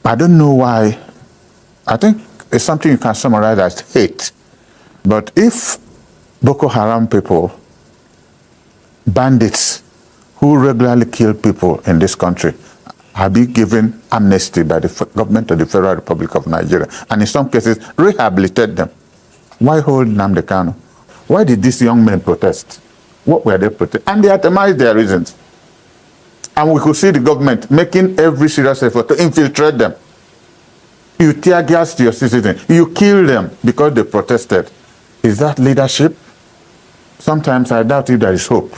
I don't know why. I think it's something you can summarize as hate. But if Boko Haram people, bandits who regularly kill people in this country, have been given amnesty by the government of the Federal Republic of Nigeria, and in some cases rehabilitate them, why hold Nnamdi Kanu? Why did these young men protest? What were they protesting? And they itemized their reasons. And we could see the government making every serious effort to infiltrate them. You tear gas to your citizens. You kill them because they protested. Is that leadership? Sometimes I doubt if there is hope.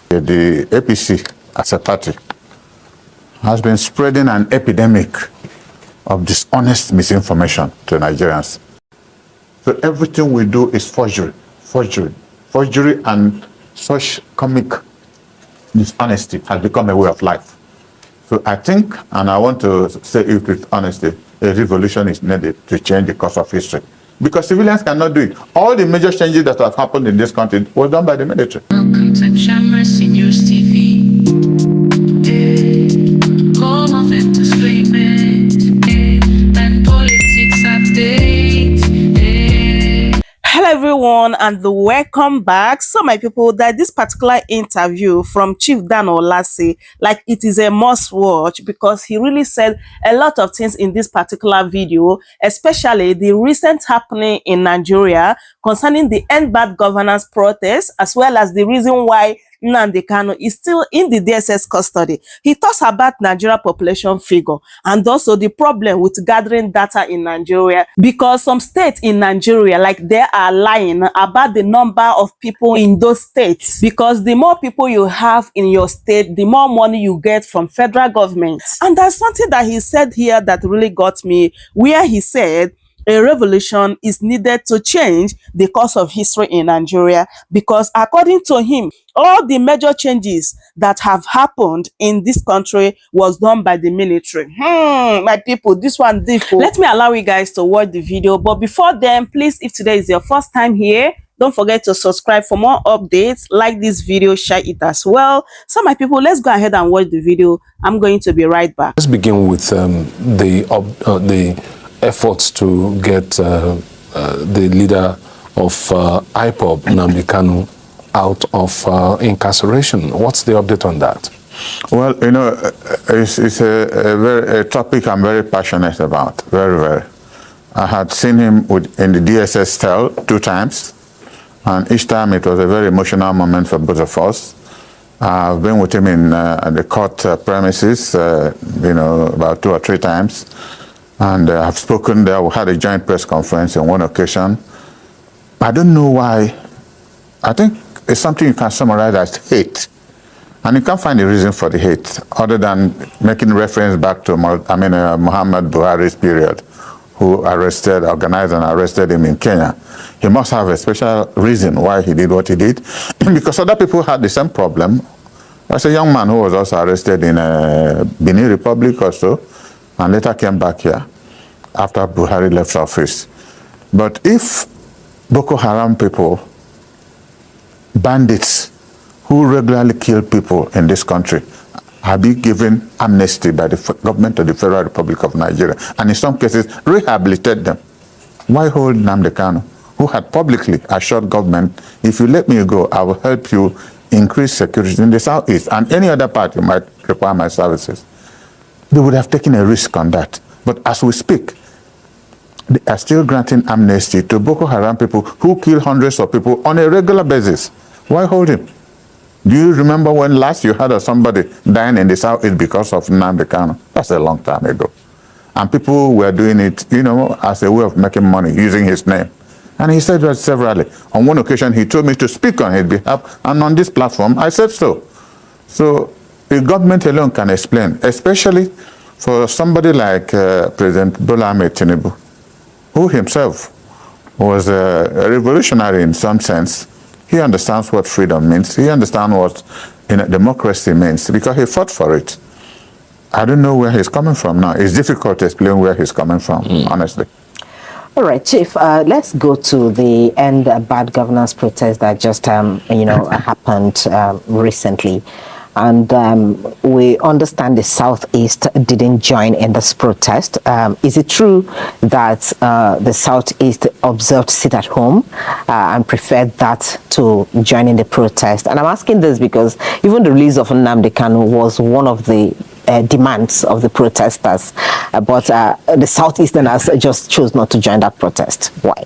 The APC as a party has been spreading an epidemic of dishonest misinformation to Nigerians. So everything we do is forgery, and such comic dishonesty has become a way of life. So I think, and I want to say it with honesty, a revolution is needed to change the course of history. Because civilians cannot do it. All the major changes that have happened in this country were done by the military. Welcome to Chamras News TV. Home of entertainment and politics update. Hello everyone and welcome back. So my people, that this particular interview from Chief Dan ULASI, like it is a must watch because he really said a lot of things in this particular video, especially the recent happening in Nigeria concerning the End Bad Governance protest, as well as the reason why Nnamdi Kanu is still in the DSS custody. He talks about Nigeria population figure and also the problem with gathering data in Nigeria, because some states in Nigeria, like they are lying about the number of people in those states, because the more people you have in your state, the more money you get from federal government. And there's something that he said here that really got me, where he said a revolution is needed to change the course of history in Nigeria, because according to him, all the major changes that have happened in this country was done by the military. My people, this one difficult. Let me allow you guys to watch the video, but before then, please, if today is your first time here, don't forget to subscribe for more updates. Like this video, share it as well. So my people, let's go ahead and watch the video. I'm going to be right back. Let's begin with the efforts to get the leader of IPOB, Nnamdi Kanu, out of incarceration. What's the update on that? Well, you know, it's a topic I'm very passionate about, very. I had seen him in the DSS cell 2 times, and each time it was a very emotional moment for both of us. I've been with him in the court premises, you know, about 2 or 3 times. And I've spoken there. We had a joint press conference on one occasion. I don't know why. I think it's something you can summarize as hate. And you can't find a reason for the hate other than making reference back to Muhammad Buhari's period, who organized and arrested him in Kenya. He must have a special reason why he did what he did, because other people had the same problem. There's a young man who was also arrested in Benin Republic or so, and later came back here after Buhari left office. But if Boko Haram people, bandits who regularly kill people in this country, have been given amnesty by the government of the Federal Republic of Nigeria, and in some cases rehabilitate them, why hold Nnamdi Kanu, who had publicly assured government, if you let me go, I will help you increase security in the southeast and any other part you might require my services? They would have taken a risk on that. But as we speak, they are still granting amnesty to Boko Haram people who kill hundreds of people on a regular basis. Why hold him? Do you remember when last you heard of somebody dying in the southeast because of Nnamdi Kanu? That's a long time ago. And people were doing it, you know, as a way of making money, using his name. And he said that severally. On one occasion, he told me to speak on his behalf, and on this platform, I said so. So the government alone can explain, especially for somebody like President Bola Ahmed Tinubu, who himself was a revolutionary in some sense. He understands what freedom means. He understands what democracy means because he fought for it. I don't know where he's coming from now. It's difficult to explain where he's coming from, honestly. All right, Chief, let's go to the End Bad Governance protest that just, happened recently. and we understand the Southeast didn't join in this protest. Is it true that the Southeast observed sit at home and preferred that to join in the protest? And I'm asking this because even the release of Nnamdi Kanu was one of the demands of the protesters, but the Southeasterners just chose not to join that protest. Why?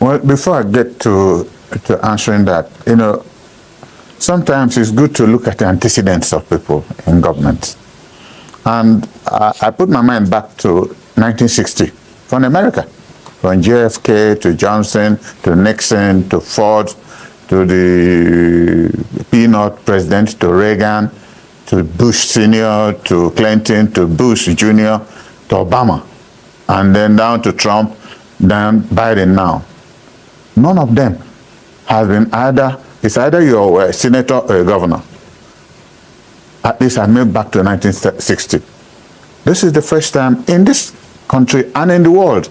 Well, before I get to answering that, sometimes it's good to look at the antecedents of people in government. And I put my mind back to 1960 from America, from JFK to Johnson to Nixon to Ford to the peanut president to Reagan to Bush Sr. to Clinton to Bush Jr. to Obama, and then down to Trump, then Biden now. None of them has been it's either you're a senator or a governor. At least I made back to 1960. This is the first time in this country and in the world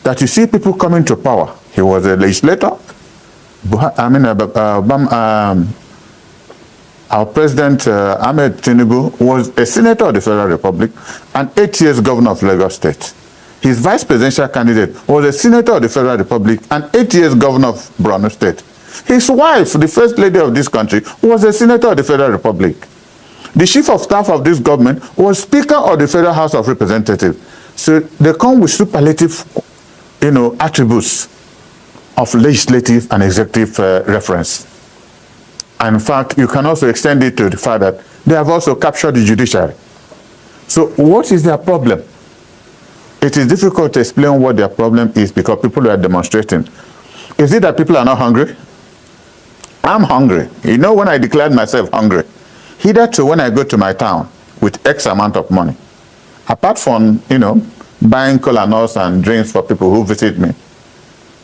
that you see people coming to power. He was a legislator. Our president, Ahmed Tinubu, was a senator of the Federal Republic and 8 years governor of Lagos State. His vice presidential candidate was a senator of the Federal Republic and 8 years governor of Borno State. His wife, the first lady of this country, was a senator of the Federal Republic. The chief of staff of this government was Speaker of the Federal House of Representatives. So they come with superlative, attributes of legislative and executive reference. And in fact, you can also extend it to the fact that they have also captured the judiciary. So what is their problem? It is difficult to explain what their problem is because people are demonstrating. Is it that people are not hungry? I'm hungry. When I declared myself hungry, hitherto when I go to my town with X amount of money, apart from, buying cola nuts and drinks for people who visit me,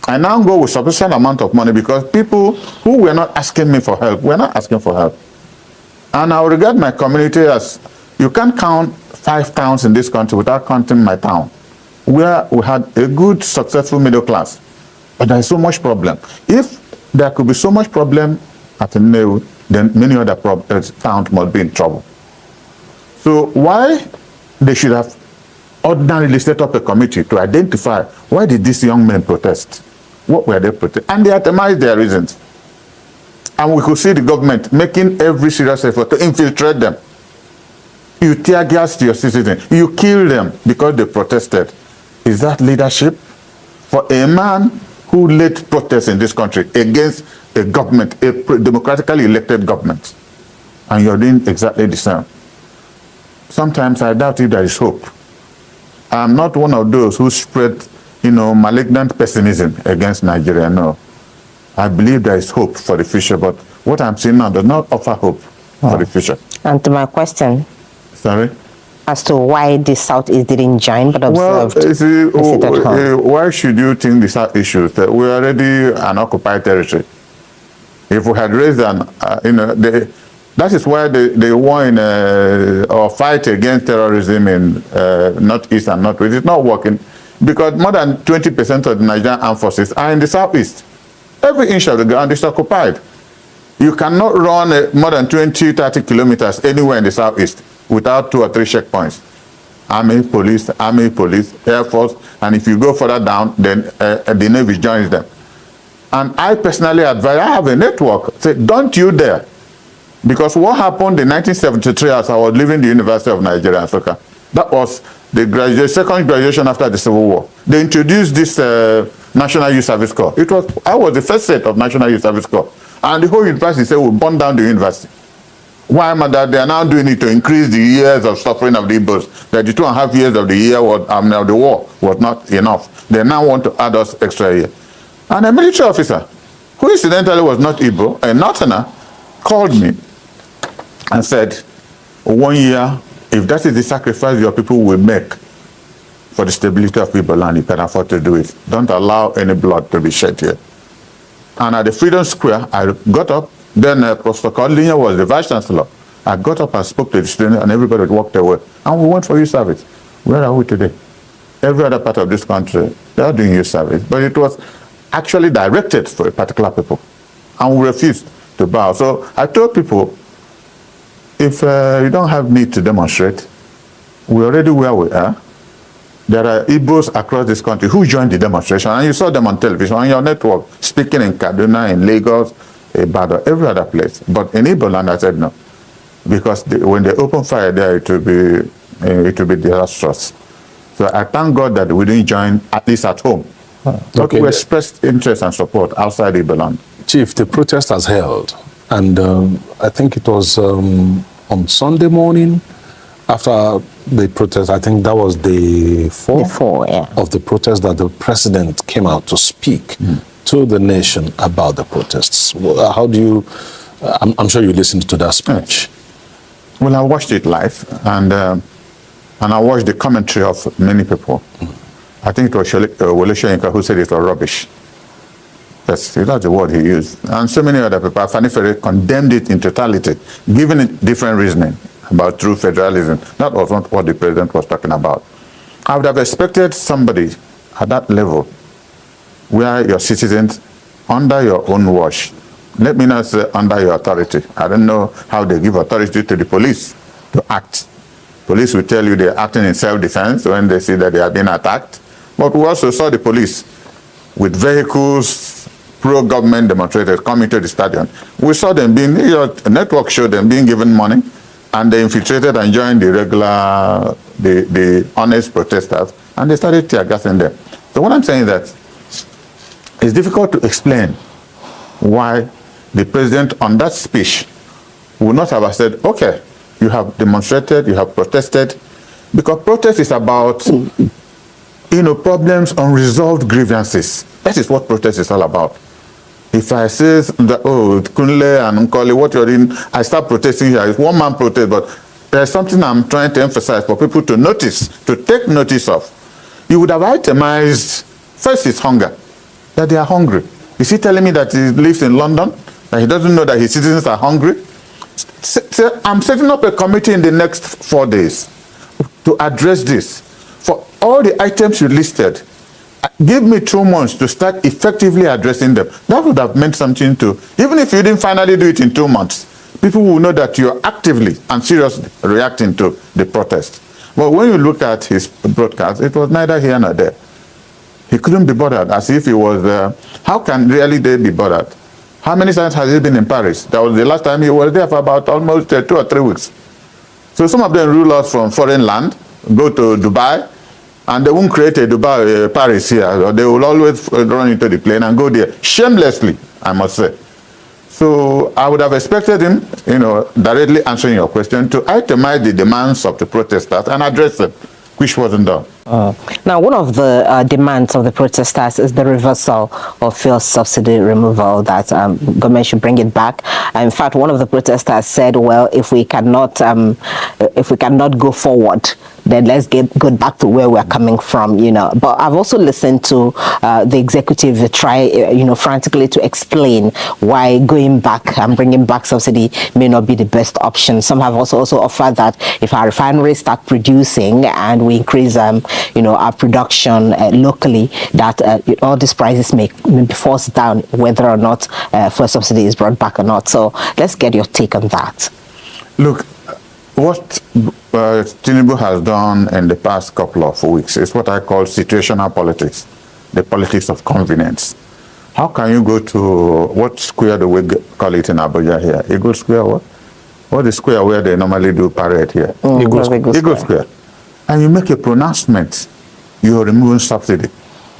I now go with sufficient amount of money because people who were not asking me for help were not asking for help. And I regard my community as, you can't count 5 towns in this country without counting my town, where we had a good, successful middle class. But there is so much problem. If there could be so much problem at the Nnewi, then many other towns must be in trouble. So why they should have ordinarily set up a committee to identify why did these young men protest? What were they protesting? And they itemized their reasons. And we could see the government making every serious effort to infiltrate them. You tear gas to your citizens. You kill them because they protested. Is that leadership? For a man who led protests in this country against a government, a democratically elected government, and you're doing exactly the same. Sometimes I doubt if there is hope. I'm not one of those who spread, malignant pessimism against Nigeria, no. I believe there is hope for the future, but what I'm seeing now does not offer hope for the future. And to my question. Sorry? As to why the Southeast didn't join but observed. Why should you think these are issues? That we're already an occupied territory. If we had raised that is why they won or fight against terrorism in Northeast and Northwest. It's not working because more than 20% of the Nigerian armed forces are in the Southeast. Every inch of the ground is occupied. You cannot run more than 20, 30 kilometers anywhere in the Southeast without 2 or 3 checkpoints. Army, police, Air Force, and if you go further down, then the Navy joins them. And I personally advise, I have a network, say, don't you dare. Because what happened in 1973 as I was leaving the University of Nigeria, Africa, that was the second graduation after the Civil War. They introduced this National Youth Service Corps. I was the first set of National Youth Service Corps. And the whole university said, we'll burn down the university. Why am I that they are now doing it to increase the years of suffering of the Igbos? 32.5 years of the war was not enough. They now want to add us extra year. And a military officer, who incidentally was not Igbo, a Northerner, called me and said, 1 year, if that is the sacrifice your people will make for the stability of Igbo land, you can afford to do it. Don't allow any blood to be shed here. And at the Freedom Square, I got up. Then Professor Kodlinya was the Vice Chancellor. I got up and spoke to the students, and everybody walked away. And we went for youth service. Where are we today? Every other part of this country, they are doing youth service. But it was actually directed for a particular people. And we refused to bow. So I told people, if you don't have need to demonstrate, we're already where we are. There are Igbos across this country who joined the demonstration, and you saw them on television, on your network, speaking in Kaduna, in Lagos, Ibadan, every other place. But in Igbo land, I said no, because when they open fire there, it will be disastrous. So I thank God that we didn't join, at least at home. But Okay. we expressed interest and support outside Igbo land. Chief, the protest has held, and I think it was on Sunday morning after the protest. I think that was the fourth of the protest that the president came out to speak to the nation about the protests. How do you? I'm sure you listened to that speech. Well, I watched it live, and I watched the commentary of many people. I think it was Wole Soyinka who said it was rubbish. That's the word he used. And so many other people, Afenifere, condemned it in totality, giving it different reasoning about true federalism. That was not what the president was talking about. I would have expected somebody at that level, where your citizens, under your own watch, let me not say under your authority. I don't know how they give authority to the police to act. Police will tell you they're acting in self-defense when they see that they are being attacked. But we also saw the police with vehicles, pro-government demonstrators coming to the stadium. We saw them being, your network showed them being given money, and they infiltrated and joined the regular, the honest protesters, and they started tear gassing them. So what I'm saying is that it's difficult to explain why the president on that speech would not have said, okay, you have demonstrated, you have protested, because protest is about, problems, unresolved grievances. That is what protest is all about. If I say that, oh, Kunle and Nkoli, what you're doing, I start protesting here. It's one man protest, but there's something I'm trying to emphasize for people to notice, to take notice of. You would have itemized, first is hunger, that they are hungry. Is he telling me that he lives in London, that he doesn't know that his citizens are hungry? I'm setting up a committee in the next 4 days to address this. For all the items you listed, give me 2 months to start effectively addressing them. That would have meant something to, even if you didn't finally do it in 2 months, people will know that you're actively and seriously reacting to the protest. But when you look at his broadcast, it was neither here nor there. He couldn't be bothered, as if he was, how can really they be bothered? How many times has he been in Paris? That was the last time he was there, for about almost 2 or 3 weeks. So some of them rule us from foreign land, go to Dubai, and they won't create a Dubai, Paris here. Or they will always run into the plane and go there, shamelessly, I must say. So I would have expected him, directly answering your question, to itemize the demands of the protesters and address them, which wasn't done. Now, one of the demands of the protesters is the reversal of fuel subsidy removal, that government should bring it back. In fact, one of the protesters said, well, if we cannot go forward, then let's go back to where we're coming from, But I've also listened to the executive try, frantically to explain why going back and bringing back subsidy may not be the best option. Some have also offered that if our refineries start producing and we increase, our production locally, that all these prices may be forced down, whether or not fuel subsidy is brought back or not. So let's get your take on that. Look, what Tinubu has done in the past couple of weeks is what I call situational politics, the politics of convenience. How can you go to, what square do we call it in Abuja here? Eagle Square, what? What is square where they normally do parade here? Eagle Square. And you make a pronouncement, you are removing subsidy.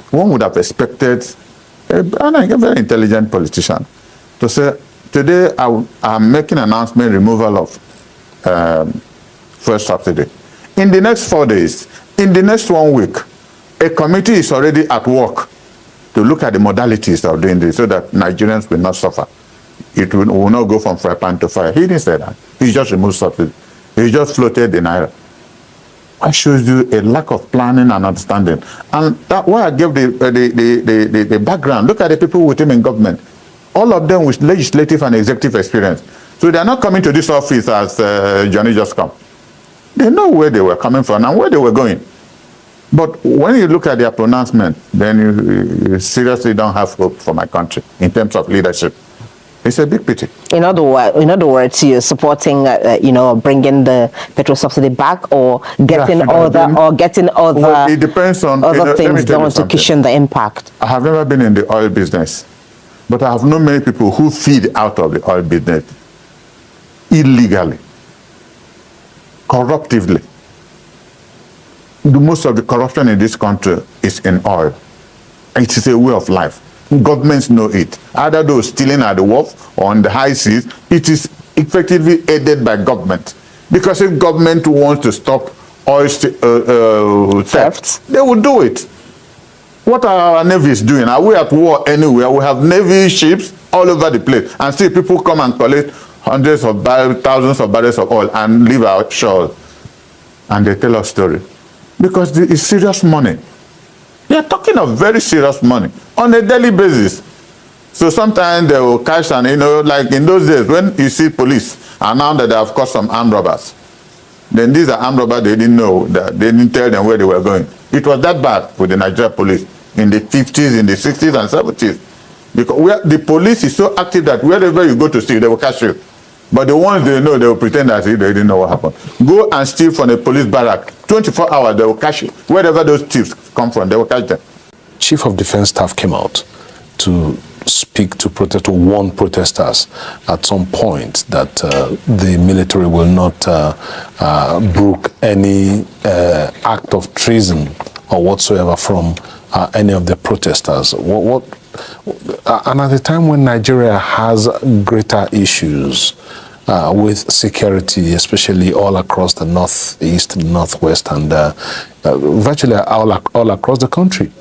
One would have expected a very intelligent politician to say, today I'm making an announcement, removal of fuel subsidy. In the next 4 days, in the next 1 week, a committee is already at work to look at the modalities of doing this so that Nigerians will not suffer. It will not go from fry pan to fire. He didn't say that. He just removed subsidy. He just floated the naira. That shows you a lack of planning and understanding. And that's why I gave the background. Look at the people with him in government. All of them with legislative and executive experience. So they are not coming to this office as Johnny just come. They know where they were coming from and where they were going. But when you look at their pronouncement, then you seriously don't have hope for my country in terms of leadership. It's a big pity. In other words, you're supporting, bringing the petrol subsidy back, or getting Well, it depends on other let me things tell you done to something. cushion the impact. I have never been in the oil business, but I have known many people who feed out of the oil business illegally, corruptively. Most of the corruption in this country is in oil. It is a way of life. Governments know it. Either those stealing at the wharf or on the high seas, it is effectively aided by government. Because if government wants to stop oil theft, they will do it. What are our navies doing? Are we at war anywhere? We have navy ships all over the place, and still people come and collect hundreds of barrels, thousands of barrels of oil and leave our shore, and they tell us story. Because it's serious money. They are talking of very serious money on a daily basis. So sometimes they will catch, and like in those days when you see police announce that they have caught some armed robbers, then these are armed robbers they didn't know, that they didn't tell them where they were going. It was that bad with the Nigerian police in the 50s, in the 60s and 70s. Because the police is so active that wherever you go to steal, they will catch you. But the ones they know, they will pretend as if they didn't know what happened. Go and steal from a police barrack. 24 hours, they will catch you. Wherever those thieves come from, they will catch them. Chief of Defense Staff came out to speak to warn protesters at some point that the military will not brook any act of treason or whatsoever from any of the protesters. And at a time when Nigeria has greater issues with security, especially all across the northeast, northwest, and virtually all across the country.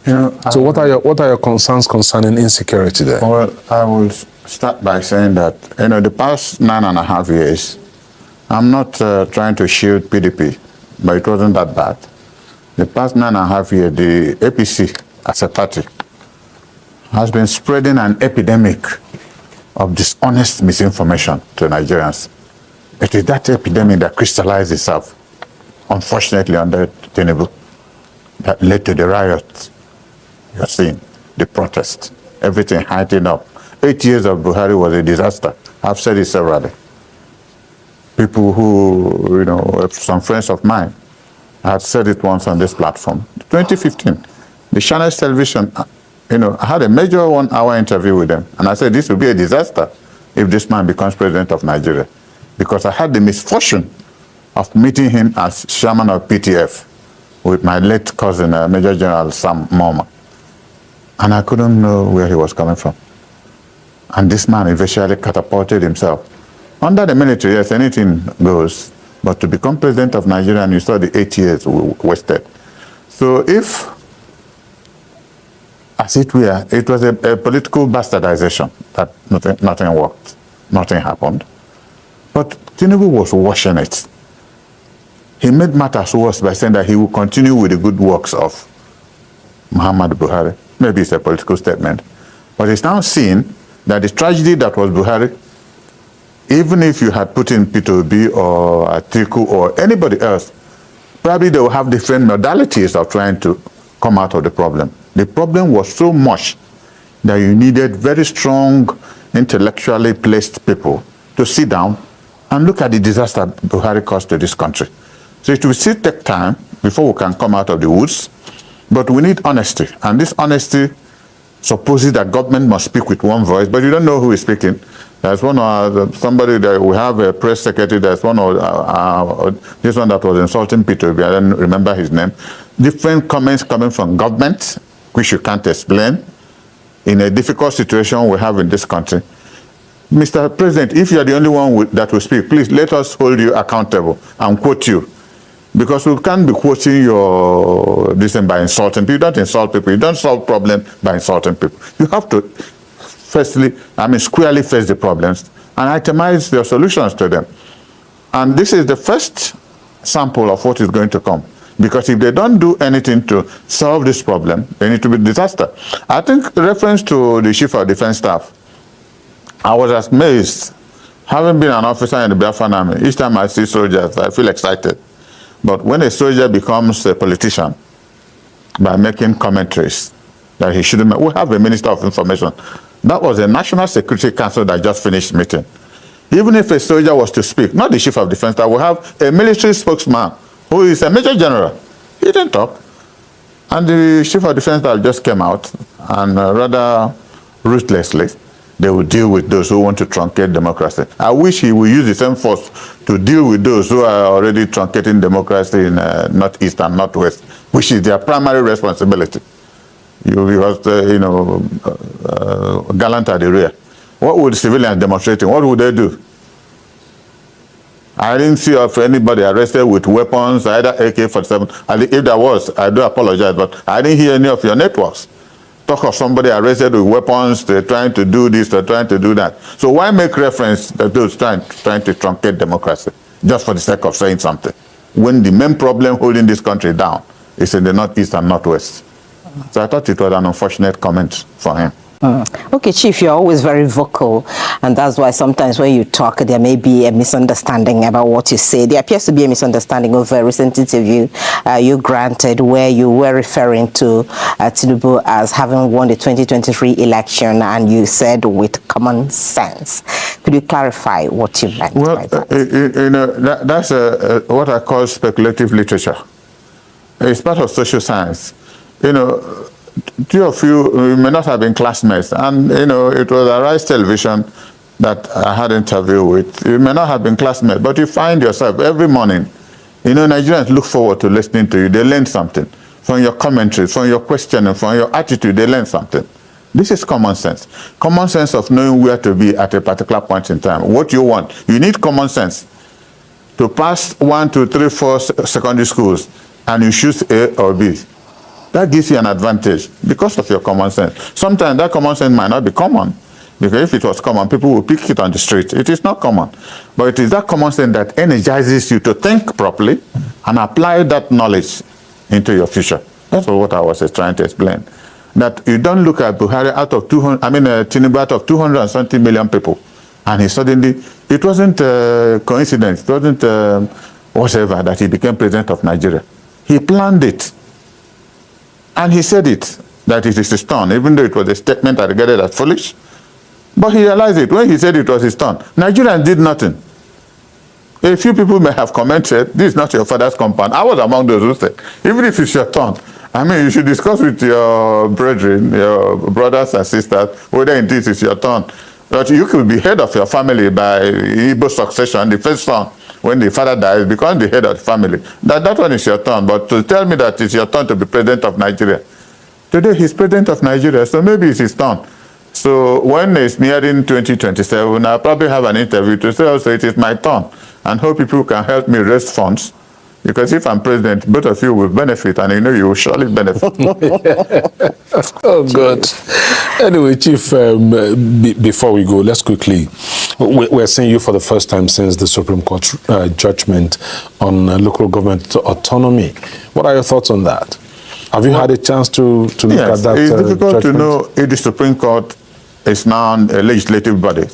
So what are your concerns concerning insecurity there? Well, I will start by saying that the past 9.5 years, I'm not trying to shield PDP, but it wasn't that bad. The past 9.5 years, the APC as a party has been spreading an epidemic of dishonest misinformation to Nigerians. It is that epidemic that crystallized itself, unfortunately, under Tinubu, that led to the riots. You're seeing the protest, everything heightening up. 8 years of Buhari was a disaster. I've said it severally. People who, some friends of mine, I had said it once on this platform. 2015, the Channels Television, I had a major 1-hour interview with them, and I said this will be a disaster if this man becomes president of Nigeria, because I had the misfortune of meeting him as chairman of PTF with my late cousin, Major General Sam Moma. And I couldn't know where he was coming from. And this man eventually catapulted himself. Under the military, yes, anything goes. But to become president of Nigeria, and you saw the 8 years wasted. So if, as it were, it was a political bastardization, that nothing worked, nothing happened. But Tinubu was washing it. He made matters worse by saying that he will continue with the good works of Muhammad Buhari. Maybe it's a political statement. But it's now seen that the tragedy that was Buhari, even if you had put in P2B or Atiku or anybody else, probably they will have different modalities of trying to come out of the problem. The problem was so much that you needed very strong, intellectually placed people to sit down and look at the disaster Buhari caused to this country. So it will still take time before we can come out of the woods, but we need honesty. And this honesty supposes that government must speak with one voice, but you don't know who is speaking. There's somebody that we have a press secretary, there's this one that was insulting P2B, I don't remember his name. Different comments coming from government, which you can't explain, in a difficult situation we have in this country. Mr. President, if you're the only one that will speak, please let us hold you accountable and quote you. Because we can't be quoting this by insulting people. You don't insult people. You don't solve problems by insulting people. You have to, squarely face the problems and itemize your solutions to them. And this is the first sample of what is going to come. Because if they don't do anything to solve this problem, then it will be a disaster. I think reference to the Chief of Defense Staff, I was amazed. Having been an officer in the Biafran Army, each time I see soldiers, I feel excited. But when a soldier becomes a politician by making commentaries that he shouldn't make, we have a Minister of Information. That was a National Security Council that just finished meeting. Even if a soldier was to speak, not the chief of defense, that will have a military spokesman who is a major general. He didn't talk. And the chief of defense that just came out, and rather ruthlessly, they will deal with those who want to truncate democracy. I wish he would use the same force to deal with those who are already truncating democracy in Northeast and Northwest, which is their primary responsibility. Because, gallant at the rear. What would civilians demonstrating? What would they do? I didn't see of anybody arrested with weapons, either AK-47. If there was, I do apologize, but I didn't hear any of your networks talk of somebody arrested with weapons, they're trying to do this, they're trying to do that. So why make reference to those trying to truncate democracy just for the sake of saying something, when the main problem holding this country down is in the Northeast and Northwest? So I thought it was an unfortunate comment for him. Okay, Chief, you're always very vocal, and that's why sometimes when you talk, there may be a misunderstanding about what you say. There appears to be a misunderstanding over a recent interview you granted where you were referring to Tinubu as having won the 2023 election, and you said with common sense. Could you clarify what you meant by that? That's what I call speculative literature. It's part of social science. Two of you may not have been classmates, and it was Arise Television that I had an interview with. You may not have been classmates, but you find yourself every morning. Nigerians look forward to listening to you. They learn something from your commentaries, from your questioning, from your attitude. They learn something. This is common sense. Common sense of knowing where to be at a particular point in time. What you want. You need common sense to pass 1, 2, 3, 4 secondary schools, and you choose A or B. That gives you an advantage because of your common sense. Sometimes that common sense might not be common, because if it was common, people would pick it on the street. It is not common. But it is that common sense that energizes you to think properly and apply that knowledge into your future. That's what I was trying to explain. That you don't look at Buhari out of Tinubu out of 270 million people, and he suddenly, it wasn't a coincidence, it wasn't whatever that he became president of Nigeria. He planned it. And he said it, that it is his turn, even though it was a statement I regarded as foolish. But he realized it when he said it was his turn. Nigerians did nothing. A few people may have commented, this is not your father's compound. I was among those who said, even if it's your turn, you should discuss with your brethren, your brothers and sisters, whether indeed it's your turn. But you could be head of your family by Igbo succession, the first son. When the father dies, become the head of the family. That one is your turn. But to tell me that it's your turn to be president of Nigeria. Today he's president of Nigeria, so maybe it's his turn. So when it's nearing 2027, I'll probably have an interview to say also it is my turn. And hope people can help me raise funds. Because if I'm president, both of you will benefit, and you will surely benefit. Oh, good. Anyway, Chief, before we go, let's quickly, we're seeing you for the first time since the Supreme Court judgment on local government autonomy. What are your thoughts on that? Have you had a chance to look at that it's difficult judgment? to know if the Supreme Court is now a legislative body.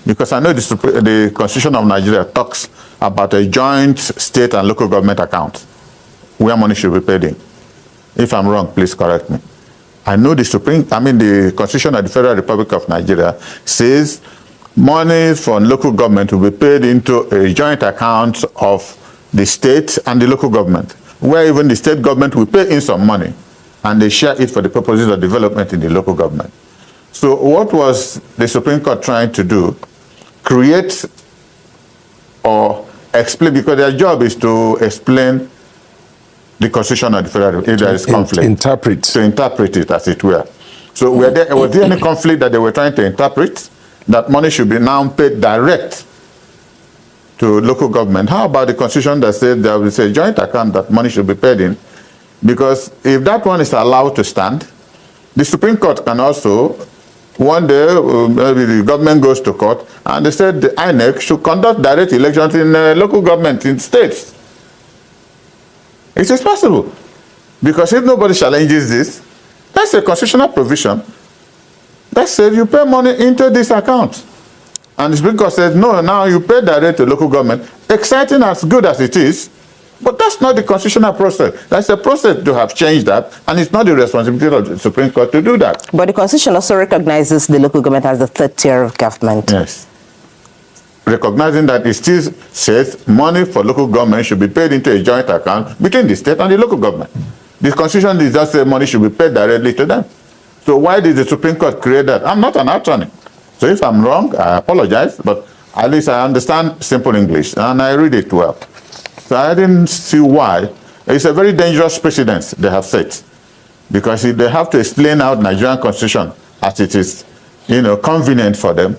Because I know the Constitution of Nigeria talks about a joint state and local government account where money should be paid in. If I'm wrong, please correct me. I know the Constitution of the Federal Republic of Nigeria says money from local government will be paid into a joint account of the state and the local government, where even the state government will pay in some money and they share it for the purposes of development in the local government. So what was the Supreme Court trying to do? Create or explain, because their job is to explain the Constitution of the Federal Republic, if there is conflict. Interpret. To interpret it, as it were. So was there any conflict that they were trying to interpret, that money should be now paid direct to local government? How about the Constitution that says there is a joint account that money should be paid in? Because if that one is allowed to stand, the Supreme Court can also, one day, maybe the government goes to court, and they said the INEC should conduct direct elections in local government, in states. It is possible. Because if nobody challenges this, that's a constitutional provision that says you pay money into this account. And the Supreme Court says, no, now you pay direct to local government. Exciting as good as it is, But that's not the constitutional process. That's a process to have changed that, and it's not the responsibility of the Supreme Court to do that. But the Constitution also recognizes the local government as the third tier of government. Yes. Recognizing that it still says money for local government should be paid into a joint account between the state and the local government. The Constitution does not say money should be paid directly to them. So why did the Supreme Court create that? I'm not an attorney. So if I'm wrong, I apologize, but at least I understand simple English and I read it well. So I didn't see why. It's a very dangerous precedent they have set, because if they have to explain out Nigerian Constitution as it is, convenient for them,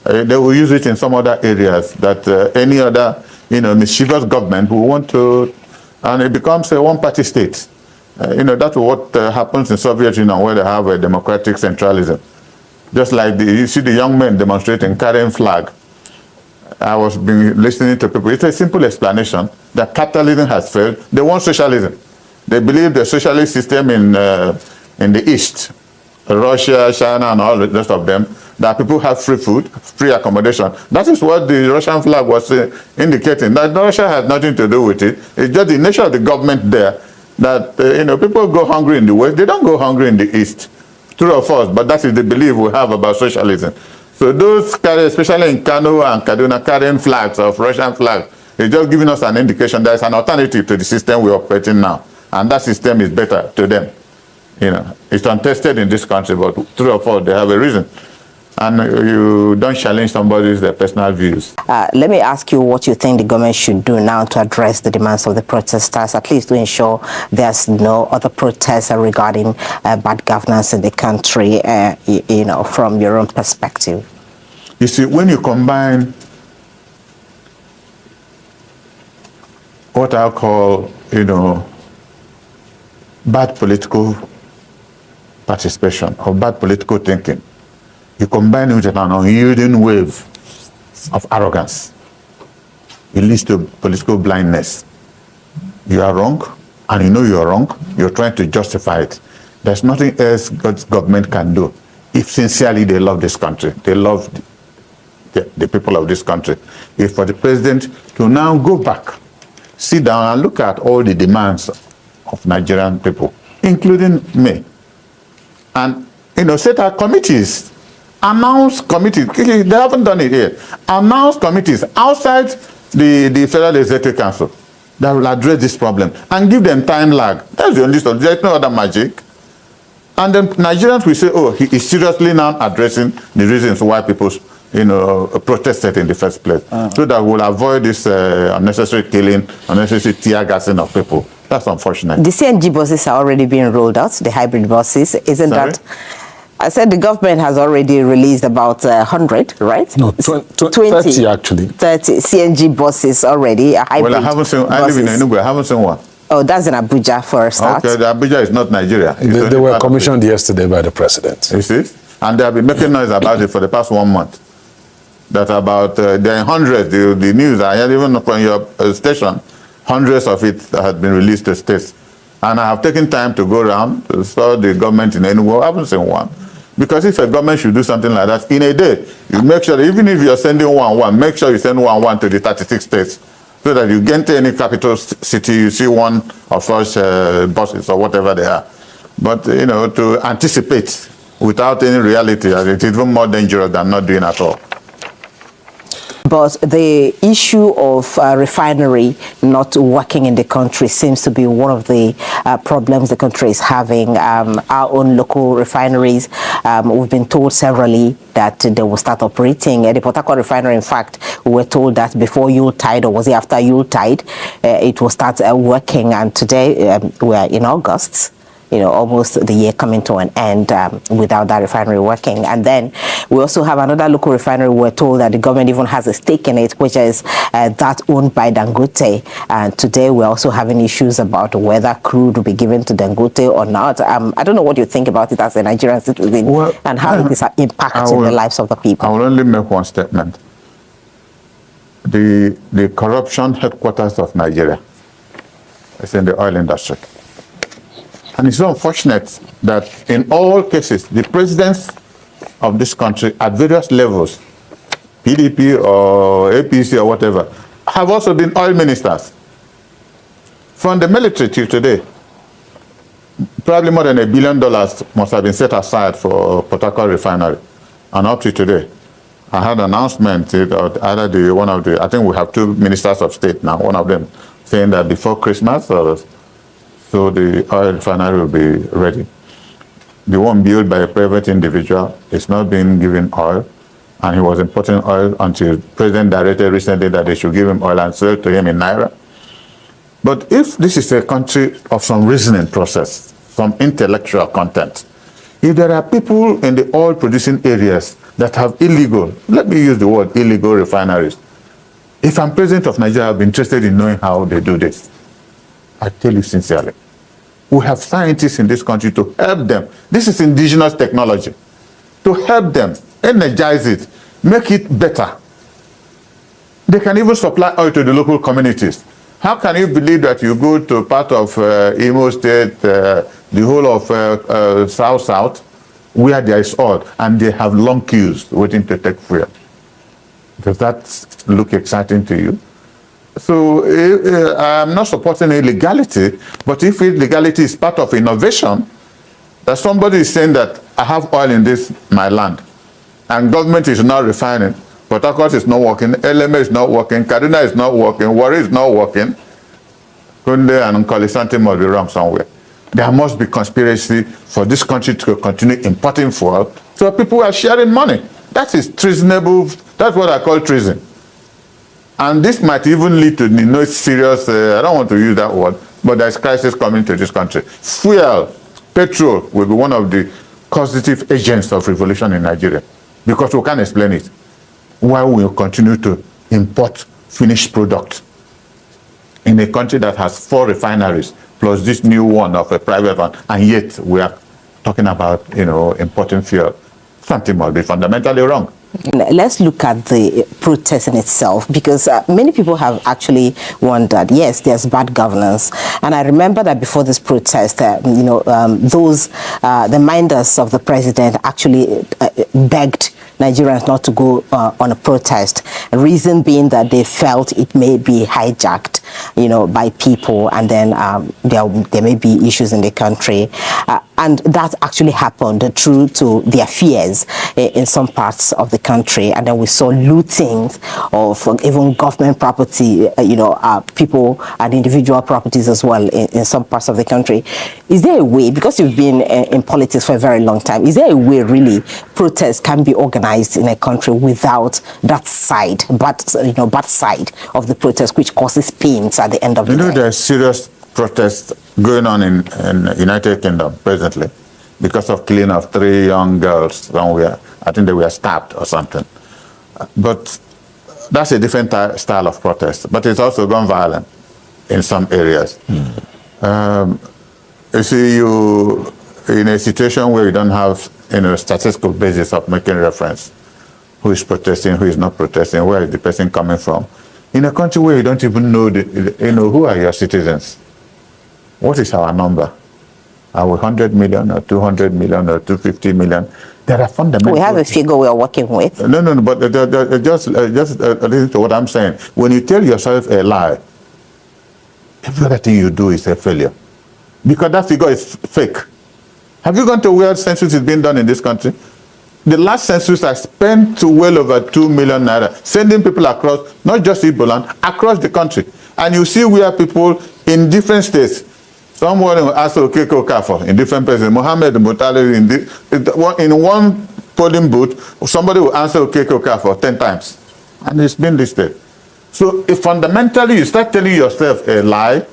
they will use it in some other areas that any other, mischievous government will want to, and it becomes a one-party state. That's what happens in Soviet Union, where they have a democratic centralism. Just like you see the young men demonstrating, carrying flag. I was listening to people. It's a simple explanation that capitalism has failed. They want socialism. They believe the socialist system in the East, Russia, China, and all the rest of them, that people have free food, free accommodation. That is what the Russian flag was indicating. That Russia has nothing to do with it. It's just the nature of the government there that, people go hungry in the West. They don't go hungry in the East. True or false, but that is the belief we have about socialism. So those, especially in Kano and Kaduna, carrying flags of Russian flags, it's just giving us an indication there's an alternative to the system we're operating now. And that system is better to them. It's untested in this country, but true or false, they have a reason. And you don't challenge somebody's personal views. Let me ask you what you think the government should do now to address the demands of the protesters, at least to ensure there's no other protests regarding bad governance in the country, from your own perspective. You see, when you combine what I call, bad political participation or bad political thinking, you combine it with an unyielding wave of arrogance, it leads to political blindness. You are wrong, and you know you are wrong. You're trying to justify it. There's nothing else God's government can do if sincerely they love this country. They love the people of this country. If for the president to now go back, sit down and look at all the demands of Nigerian people, including me, and set our committees. Announce committees. They haven't done it yet. Announce committees outside the Federal Executive Council that will address this problem and give them time lag. That's the only solution. There's no other magic. And then Nigerians will say, oh, he is seriously now addressing the reasons why people, protested in the first place. So that we'll avoid this unnecessary killing, unnecessary tear gassing of people. That's unfortunate. The CNG buses are already being rolled out, the hybrid buses. Isn't Sorry? that? I said the government has already released about 100, right? No, 30 actually. 30 CNG buses already. Well, I haven't seen. I live in Enugu. I haven't seen one. Oh, that's in Abuja for a start. Okay, Abuja is not Nigeria. They were commissioned yesterday by the president. You see? And they have been making noise about it for the past 1 month. That about, there are hundreds, the news, I heard even from your station, hundreds of it had been released to states. And I have taken time to go around, to saw the government in Enugu. I haven't seen one. Because if a government should do something like that, in a day, you make sure, even if you're sending one, make sure you send one to the 36 states, so that you get to any capital city, you see one of such buses or whatever they are. But, to anticipate without any reality, it is even more dangerous than not doing at all. But the issue of refinery not working in the country seems to be one of the problems the country is having. Our own local refineries, we've been told severally that they will start operating. At the Port Harcourt refinery, in fact, we were told that before Yuletide, or was it after Yuletide, it will start working. And today we are in August. Almost the year coming to an end without that refinery working. And then we also have another local refinery. We're told that the government even has a stake in it, which is that owned by Dangote. And today we're also having issues about whether crude will be given to Dangote or not. I don't know what you think about it as a Nigerian citizen, and how it is impacting the lives of the people. I will only make one statement. The corruption headquarters of Nigeria is in the oil industry. And it's so unfortunate that in all cases, the presidents of this country at various levels, PDP or APC or whatever, have also been oil ministers. from the military till today, probably more than $1 billion must have been set aside for Port Harcourt refinery. And up to today, I had an announcement, either one of the, I think we have 2 ministers of state now, one of them saying that before Christmas, so the oil refinery will be ready. The one built by a private individual is not being given oil, and he was importing oil until the president directed recently that they should give him oil and sell to him in Naira. But if this is a country of some reasoning process, some intellectual content, if there are people in the oil producing areas that have illegal, let me use the word illegal refineries, if I'm president of Nigeria, I'll be interested in knowing how they do this. I tell you sincerely, we have scientists in this country to help them. This is indigenous technology. To help them, energize it, make it better. They can even supply oil to the local communities. How can you believe that you go to part of Imo State, the whole of South, where there is oil, and they have long queues waiting to take fuel? Does that look exciting to you? So I'm not supporting illegality, but if illegality is part of innovation, that somebody is saying that I have oil in this, my land, and government is not refining, Port Harcourt is not working, LMA is not working, Kaduna is not working, Warri is not working, Kunde and Nkoli, something must be wrong somewhere. There must be conspiracy for this country to continue importing fuel, so people are sharing money. That is treasonable. That's what I call treason. And this might even lead to serious, I don't want to use that word, but there's crisis coming to this country. Fuel, petrol will be one of the causative agents of revolution in Nigeria, because we can't explain it. Why we continue to import finished product in a country that has 4 refineries, plus this new one of a private one, and yet we are talking about, importing fuel. Something must be fundamentally wrong. Let's look at the protest in itself, because many people have actually wondered, yes, there's bad governance. And I remember that before this protest, the minders of the president actually begged Nigerians not to go on a protest. Reason being that they felt it may be hijacked, by people, and then there may be issues in the country. And that actually happened true to their fears in some parts of the country. And then we saw looting of even government property, people and individual properties as well in some parts of the country. Is there a way, because you've been in politics for a very long time, is there a way really protests can be organized in a country without that side, bad side of the protest, which causes pains at the end of the day? There's serious protests going on in United Kingdom presently because of killing of 3 young girls somewhere. I think they were stabbed or something. But that's a different style of protest. But it's also gone violent in some areas. You see, you in a situation where you don't have statistical basis of making reference, who is protesting, who is not protesting, where is the person coming from. In a country where you don't even know, who are your citizens? What is our number? Are we 100 million or 200 million or 250 million? There are fundamental... We have a figure we are working with. No, but just listen to what I'm saying. When you tell yourself a lie, every other thing you do is a failure. Because that figure is fake. Have you gone to where census is being done in this country? The last census I spent well over 2 million naira, sending people across, not just Igboland, across the country. And you see where people in different states, someone will ask Okeke Okafor in different places, Mohammed Mutali in one polling booth, somebody will answer Okeke Okafor 10 times. And it's been listed. So if fundamentally you start telling yourself a lie,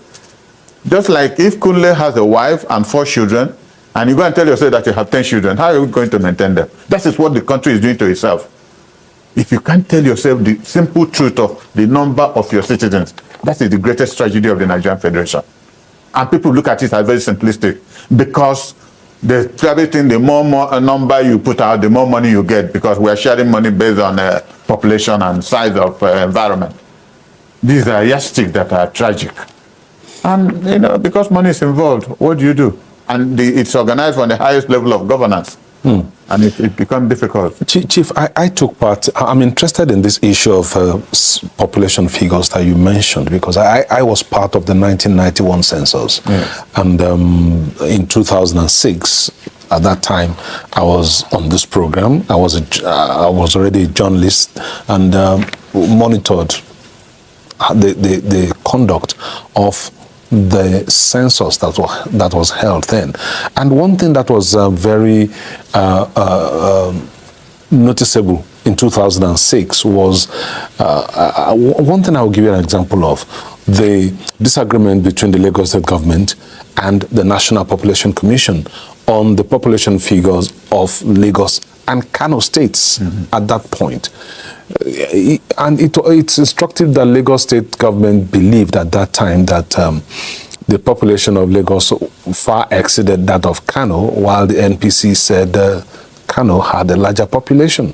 just like if Kunle has a wife and 4 children, and you go and tell yourself that you have 10 children, how are you going to maintain them? That is what the country is doing to itself. If you can't tell yourself the simple truth of the number of your citizens, that is the greatest tragedy of the Nigerian Federation. And people look at it as very simplistic, because the private thing, the more number you put out, the more money you get, because we are sharing money based on population and size of environment. These are yardsticks that are tragic. And, because money is involved, what do? And it's organized on the highest level of governance. And it becomes difficult. Chief, I took part. I'm interested in this issue of population figures that you mentioned, because I was part of the 1991 census. Yes. And in 2006, at that time, I was on this program. I was already a journalist and monitored the conduct of the census that was held then. And one thing that was very noticeable in 2006 was one thing I'll give you an example of: the disagreement between the Lagos State government and the National Population Commission on the population figures of Lagos and Kano states at that point. And it's instructive that Lagos State government believed at that time that the population of Lagos far exceeded that of Kano, while the NPC said Kano had a larger population.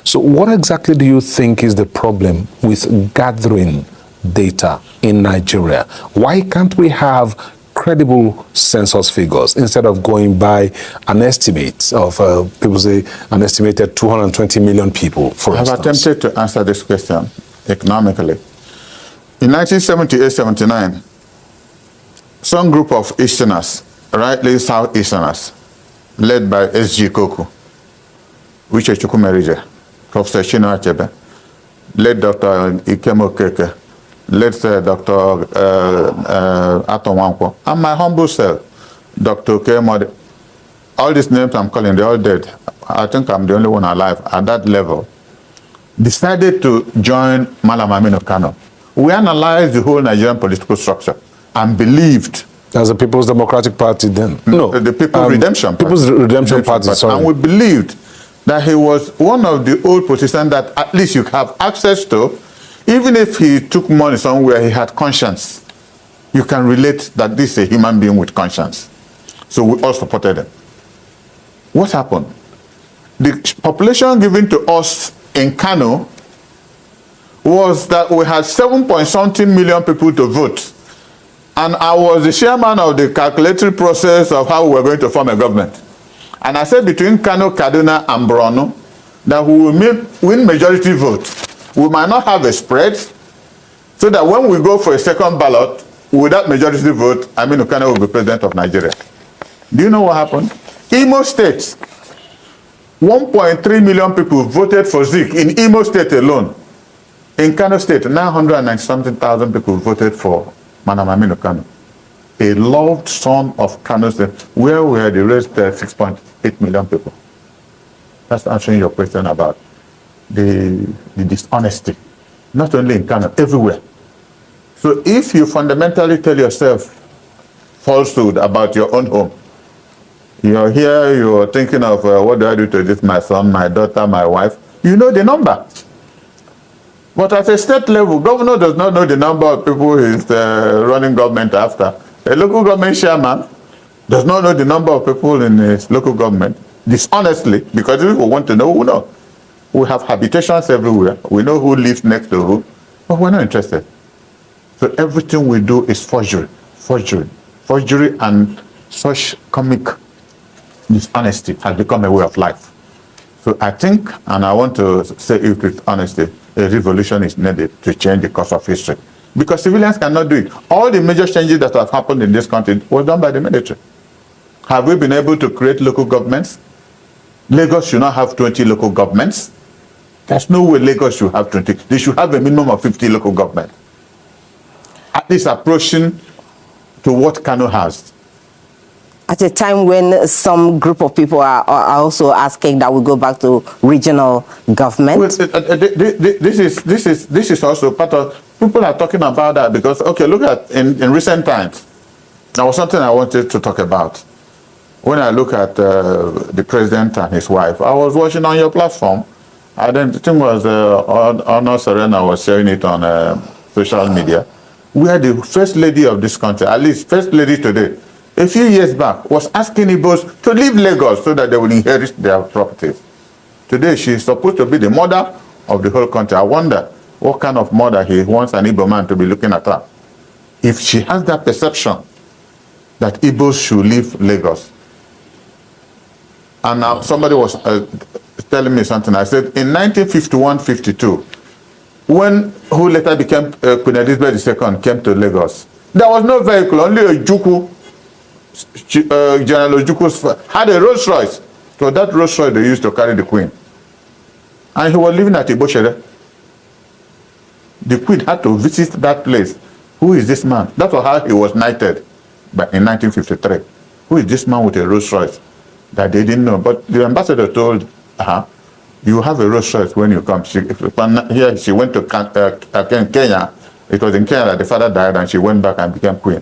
So what exactly do you think is the problem with gathering data in Nigeria? Why can't we have credible census figures instead of going by an estimate of, people say, an estimated 220 million people, for instance? I've attempted to answer this question economically. In 1978-79, some group of Easterners, rightly Southeasterners, led by S.G. Koku, Uchenna Merije, Professor Chinua Achebe, led Dr. Ikemo Keke, led Dr. Atom Wankwo, and my humble self, Dr. Kemode. All these names I'm calling, they're all dead. I think I'm the only one alive at that level. Decided to join Malam Aminu Kano. We analyzed the whole Nigerian political structure and believed. As a People's Democratic Party then? No, the People's Redemption Party. People's Redemption Party, sorry. And we believed that he was one of the old politicians that at least you have access to. Even if he took money somewhere, he had conscience. You can relate that this is a human being with conscience. So we all supported him. What happened? The population given to us in Kano was that we had 7-point-something million people to vote. And I was the chairman of the calculatory process of how we were going to form a government. And I said between Kano, Kaduna, and Borno that we will win majority vote. We might not have a spread, so that when we go for a second ballot, with that majority vote, Aminu Kano will be president of Nigeria. Do you know what happened? Imo State, 1.3 million people voted for Zik in Imo State alone. In Kano State, 990-something thousand people voted for Madam Aminu Kano, a loved son of Kano State, where we had raised 6.8 million people. That's answering your question about the dishonesty, not only in Kano, everywhere. So if you fundamentally tell yourself falsehood about your own home, you're here, you're thinking of what do I do to this, my son, my daughter, my wife, you know the number. But at a state level, governor does not know the number of people he's running government after. A local government chairman does not know the number of people in his local government, dishonestly, because if we want to know, we know. We have habitations everywhere. We know who lives next to who, but we're not interested. So everything we do is forgery, and such comic dishonesty has become a way of life. So I think, and I want to say it with honesty, a revolution is needed to change the course of history. Because civilians cannot do it. All the major changes that have happened in this country were done by the military. Have we been able to create local governments? Lagos should not have 20 local governments. There's no way Lagos should have 20. They should have a minimum of 50 local governments. At least approaching to what Kano has. At a time when some group of people are also asking that we go back to regional government. Well, this is also part of, people are talking about that because, okay, look at, in recent times, there was something I wanted to talk about. When I look at the president and his wife, I was watching on your platform. I think it was Honor Serena was sharing it on social media, where the first lady of this country, at least first lady today, a few years back, was asking Igbos to leave Lagos so that they will inherit their properties. Today, she is supposed to be the mother of the whole country. I wonder what kind of mother he wants an Igbo man to be looking at her. If she has that perception that Igbos should leave Lagos, And now somebody was telling me something. I said, in 1951-52, when who later became Queen Elizabeth II came to Lagos, there was no vehicle, only a Juku, General Ojuku had a Rolls Royce. So that Rolls Royce they used to carry the Queen. And he was living at Iboshere. The Queen had to visit that place. Who is this man? That was how he was knighted in 1953. Who is this man with a Rolls Royce? That they didn't know. But the ambassador told her, you have a Rolls Royce when you come. She went to Kenya. It was in Kenya that the father died and she went back and became queen.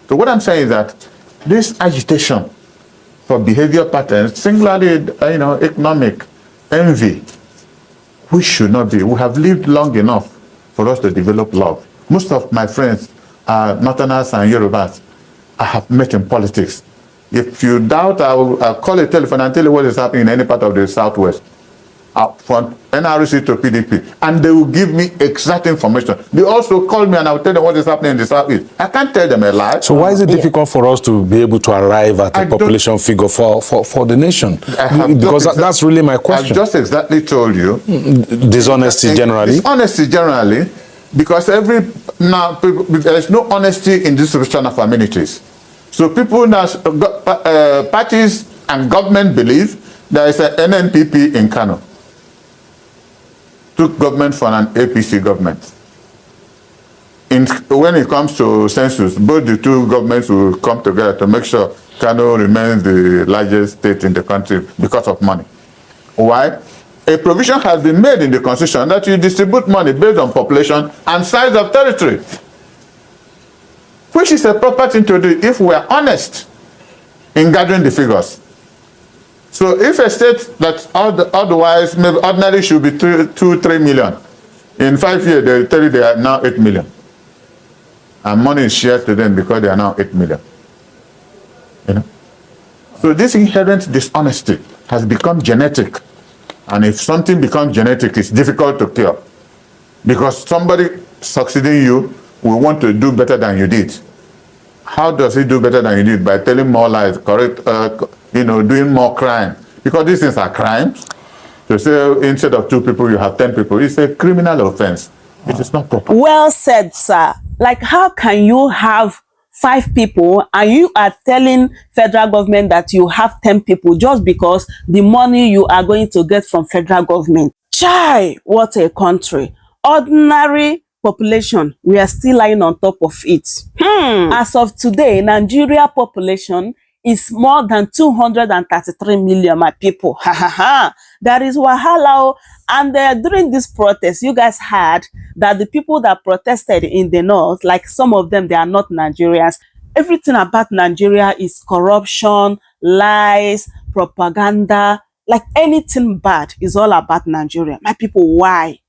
So what I'm saying is that this agitation for behavior patterns, singularly, economic envy, we should not be. We have lived long enough for us to develop love. Most of my friends are Northerners and Yorubas I have met in politics. If you doubt, I'll call a telephone and tell you what is happening in any part of the Southwest. From NRC to PDP, and they will give me exact information. They also call me and I'll tell them what is happening in the Southeast. I can't tell them a lie. So why is it difficult for us to be able to arrive at a population figure for the nation? Because that's really my question. I've just exactly told you. Dishonesty generally? Dishonesty generally, because there is no honesty in distribution of amenities. So people now, parties and government believe there is an NNPP in Kano. Took government for an APC government. When it comes to census, both the two governments will come together to make sure Kano remains the largest state in the country because of money. Why? A provision has been made in the constitution that you distribute money based on population and size of territory, which is a proper thing to do if we are honest in gathering the figures. So if a state that otherwise maybe ordinarily should be 3 million, in 5 years they tell you they are now 8 million. And money is shared to them because they are now 8 million. So this inherent dishonesty has become genetic. And if something becomes genetic, it's difficult to cure. Because somebody succeeding you will want to do better than you did. How does he do better than you did? By telling more lies, doing more crime. Because these things are crimes. To say instead of 2 people, you have 10 people, it's a criminal offense. It is not proper. Well said, sir. Like, how can you have 5 people and you are telling federal government that you have 10 people just because the money you are going to get from federal government? Chai, what a country. Ordinary population, we are still lying on top of it. As of today, Nigeria population is more than 233 million, my people. That is wahala. And during this protest, you guys heard that the people that protested in the north, like some of them, they are not Nigerians. Everything about Nigeria is corruption, lies, propaganda, like anything bad is all about Nigeria. My people, why?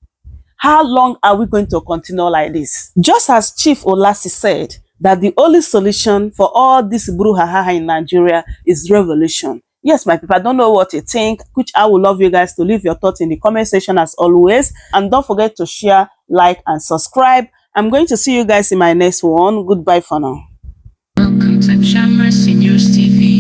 How long are we going to continue like this? Just as Chief ULASI said, that the only solution for all this brouhaha in Nigeria is revolution. Yes, my people, I don't know what you think, which I would love you guys to leave your thoughts in the comment section as always. And don't forget to share, like, and subscribe. I'm going to see you guys in my next one. Goodbye for now. Welcome to Chamressy News TV.